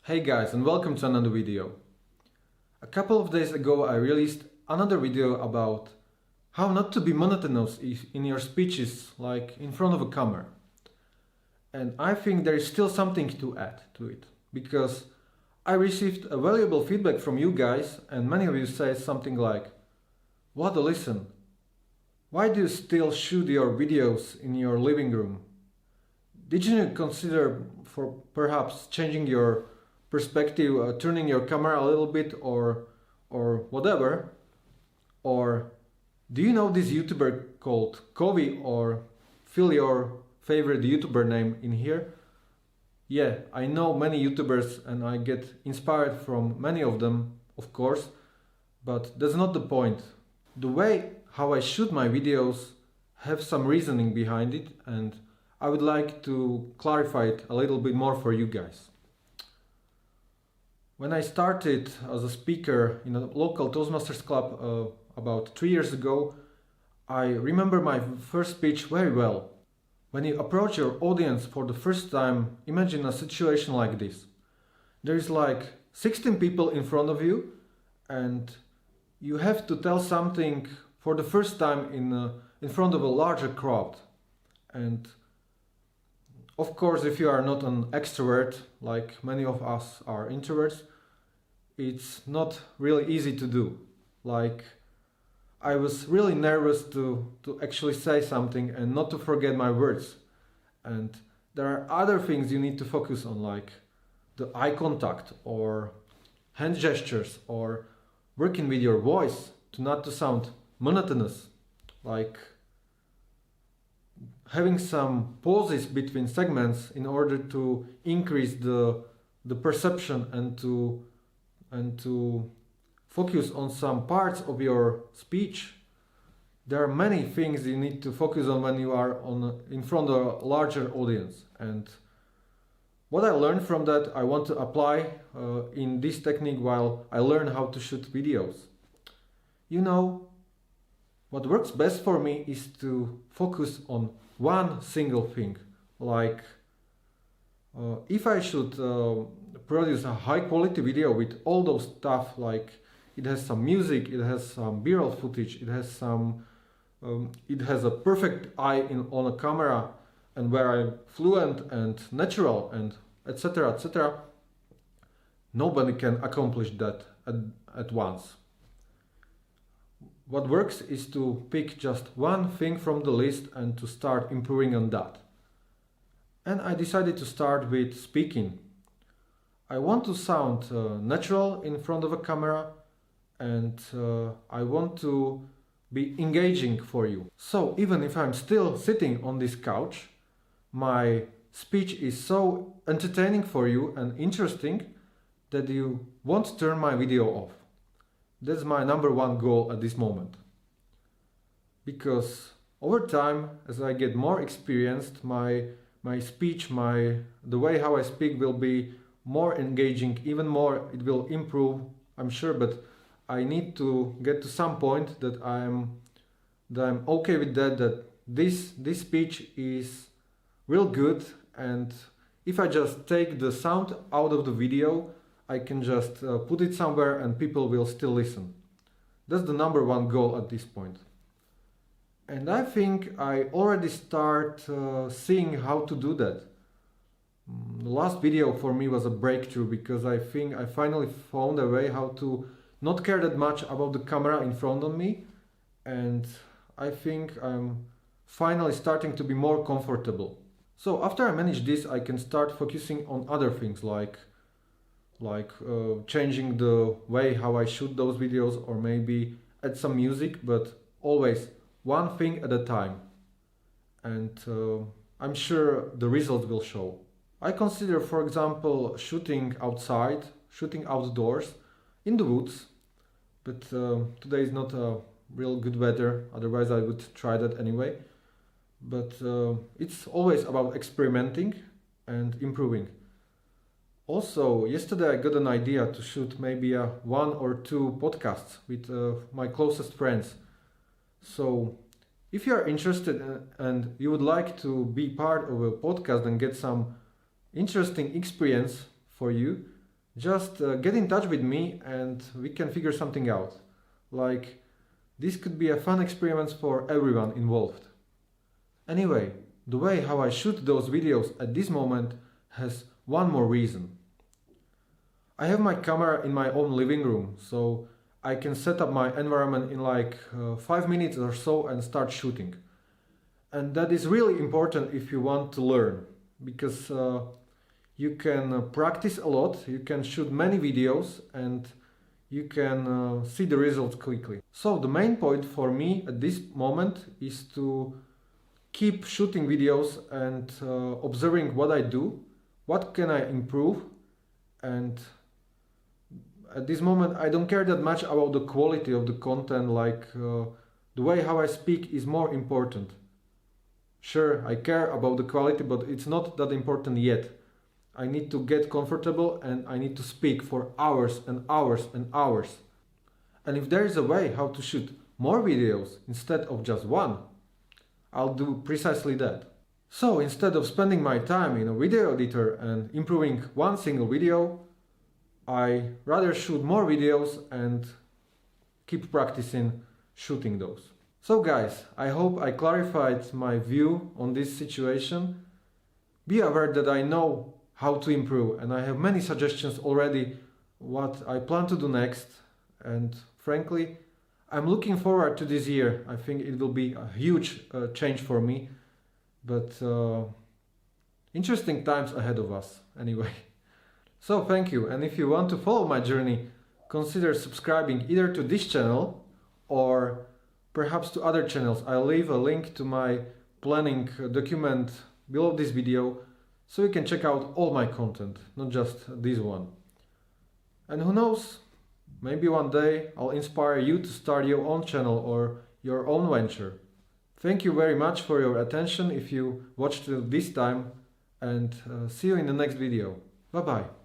Hey guys, and welcome to another video. A couple of days ago I released another video about how not to be monotonous in your speeches, like in front of a camera. And I think there is still something to add to it, because I received a valuable feedback from you guys, and many of you say something like, "What a listen! Why do you still shoot your videos in your living room? Did you consider for perhaps changing your perspective, turning your camera a little bit or whatever? Or do you know this YouTuber called Kovi, or fill your favorite YouTuber name in here?" Yeah, I know many YouTubers and I get inspired from many of them, of course, but that's not the point. The way how I shoot my videos have some reasoning behind it, and I would like to clarify it a little bit more for you guys. When I started as a speaker in a local Toastmasters club about 3 years ago, I remember my first speech very well. When you approach your audience for the first time, imagine a situation like this. There is like 16 people in front of you, and you have to tell something for the first time in front of a larger crowd. And of course, if you are not an extrovert, like many of us are introverts, it's not really easy to do. Like, I was really nervous to actually say something and not to forget my words. And there are other things you need to focus on, like the eye contact or hand gestures, or working with your voice to not to sound monotonous, like having some pauses between segments in order to increase the perception and to focus on some parts of your speech. There are many things you need to focus on when you are in front of a larger audience. And what I learned from that, I want to apply in this technique while I learn how to shoot videos. You know, what works best for me is to focus on one single thing. Like, if I should produce a high quality video with all those stuff, like it has some music, it has some b-roll footage, it has a perfect eye on a camera, and where I'm fluent and natural and etc. etc. Nobody can accomplish that at once. What works is to pick just one thing from the list and to start improving on that. And I decided to start with speaking. I want to sound natural in front of a camera, and I want to be engaging for you. So even if I'm still sitting on this couch, my speech is so entertaining for you and interesting that you won't turn my video off. That's my number one goal at this moment. Because over time, as I get more experienced, my speech, the way how I speak will be more engaging, even more, it will improve, I'm sure, but I need to get to some point that I'm okay with that this speech is real good, and if I just take the sound out of the video, I can just put it somewhere and people will still listen. That's the number one goal at this point. And I think I already start seeing how to do that. The last video for me was a breakthrough, because I think I finally found a way how to not care that much about the camera in front of me, and I think I'm finally starting to be more comfortable. So after I manage this, I can start focusing on other things, like changing the way how I shoot those videos, or maybe add some music, but always one thing at a time. And I'm sure the results will show. I consider, for example, shooting outside, shooting outdoors, in the woods, but today is not a real good weather, otherwise I would try that anyway. But it's always about experimenting and improving. Also, yesterday I got an idea to shoot maybe one or two podcasts with my closest friends. So if you are interested and you would like to be part of a podcast and get some interesting experience for you, Just get in touch with me and we can figure something out. Like, this could be a fun experiment for everyone involved. Anyway, the way how I shoot those videos at this moment has one more reason. I have my camera in my own living room, so I can set up my environment in like 5 minutes or so and start shooting. And that is really important if you want to learn, because you can practice a lot, you can shoot many videos and you can see the results quickly. So the main point for me at this moment is to keep shooting videos and observing what I do, what can I improve, and at this moment I don't care that much about the quality of the content, like the way how I speak is more important. Sure, I care about the quality, but it's not that important yet. I need to get comfortable and I need to speak for hours and hours and hours. And if there is a way how to shoot more videos instead of just one, I'll do precisely that. So instead of spending my time in a video editor and improving one single video, I rather shoot more videos and keep practicing shooting those. So guys, I hope I clarified my view on this situation. Be aware that I know how to improve and I have many suggestions already what I plan to do next, and frankly I'm looking forward to this year. I think it will be a huge change for me, but interesting times ahead of us anyway. So thank you, and if you want to follow my journey, consider subscribing either to this channel or perhaps to other channels. I'll leave a link to my planning document below this video, so you can check out all my content, not just this one. And who knows, maybe one day I'll inspire you to start your own channel or your own venture. Thank you very much for your attention if you watched till this time, and see you in the next video. Bye bye.